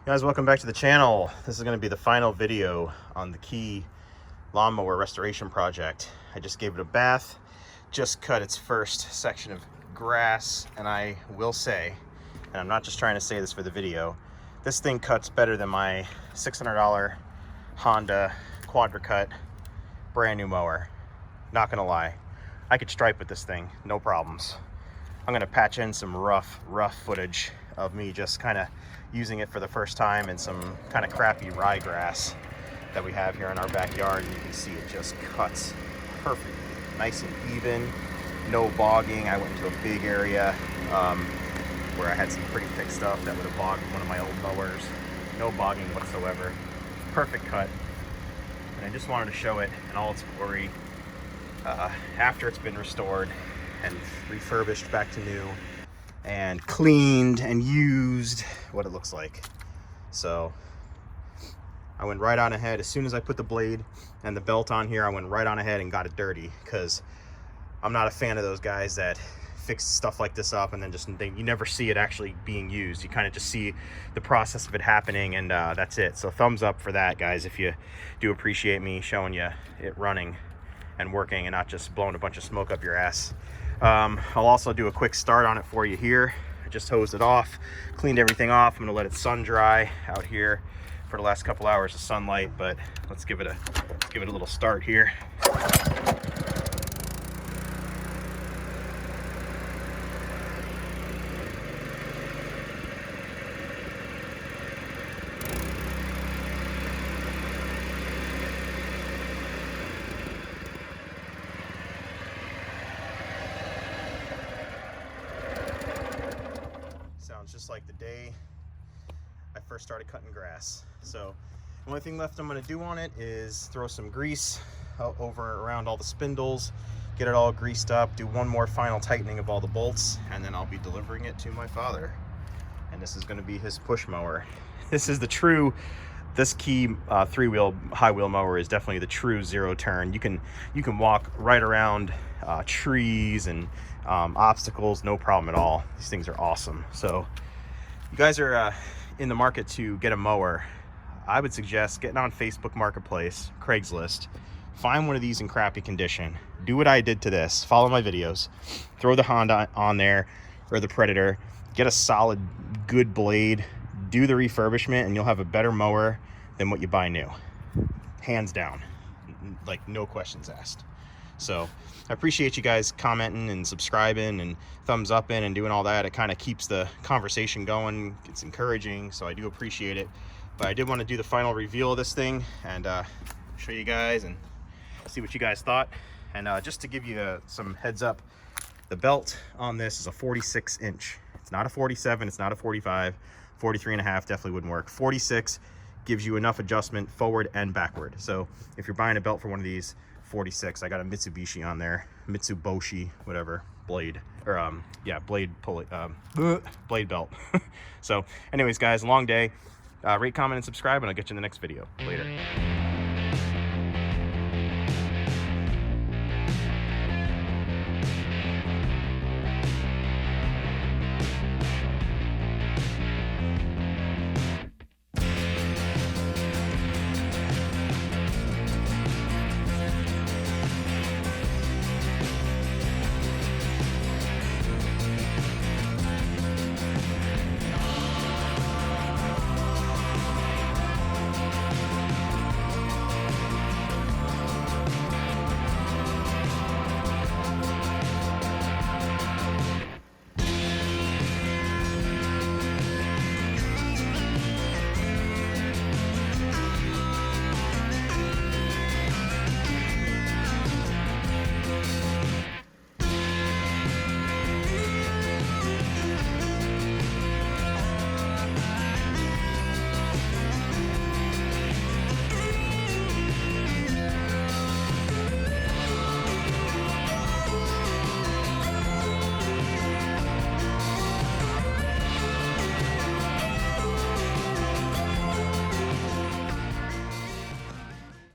Guys, welcome back to the channel. This is going to be the final video on the KEE lawnmower restoration project. I just gave it a bath, just cut its first section of grass, and I will say, and I'm not just trying to say this for the video, this thing cuts better than my $600 Honda Quadra-Cut brand new mower. Not gonna lie, I could stripe with this thing, no problems. I'm gonna patch in some rough footage of me just kind of using it for the first time in some kind of crappy ryegrass that we have here in our backyard. You can see it just cuts perfectly, nice and even, no bogging. I went into a big area where I had some pretty thick stuff that would have bogged one of my old mowers. No bogging whatsoever, perfect cut. And I just wanted to show it in all its glory after it's been restored and refurbished back to new and cleaned and used, what it looks like. So I went right on ahead. As soon as I put the blade and the belt on here, I went right on ahead and got it dirty, because I'm not a fan of those guys that fix stuff like this up and then you never see it actually being used. You kind of just see the process of it happening, and that's it. So thumbs up for that, guys, if you do appreciate me showing you it running and working and not just blowing a bunch of smoke up your ass. I'll also do a quick start on it for you here. I just hosed it off, cleaned everything off. I'm gonna let it sun dry out here for the last couple hours of sunlight, but let's give it a little start here. Sounds just like the day I first started cutting grass. So the only thing left I'm going to do on it is throw some grease over around all the spindles, get it all greased up, do one more final tightening of all the bolts, and then I'll be delivering it to my father. And this is going to be his push mower. This is this KEE three-wheel high wheel mower is definitely the true zero turn. You can walk right around trees and obstacles, no problem at all. These things are awesome. So you guys are in the market to get a mower, I would suggest getting on Facebook Marketplace, Craigslist, find one of these in crappy condition, do what I did to this, follow my videos, throw the Honda on there or the Predator, get a solid good blade, do the refurbishment, and you'll have a better mower than what you buy new, hands down, like no questions asked. So I appreciate you guys commenting and subscribing and thumbs up in and doing all that. It kind of keeps the conversation going. It's encouraging, so I do appreciate it. But I did want to do the final reveal of this thing and show you guys and see what you guys thought. And just to give you some heads up, the belt on this is a 46 inch. It's not a 47, it's not a 45, 43 and a half definitely wouldn't work. 46 gives you enough adjustment forward and backward. So if you're buying a belt for one of these, 46, I got a Mitsubishi on there, Mitsuboshi, whatever, blade, or yeah, blade pulley, blade belt. So anyways, guys, long day. Rate, comment, and subscribe, and I'll get you in the next video. Later.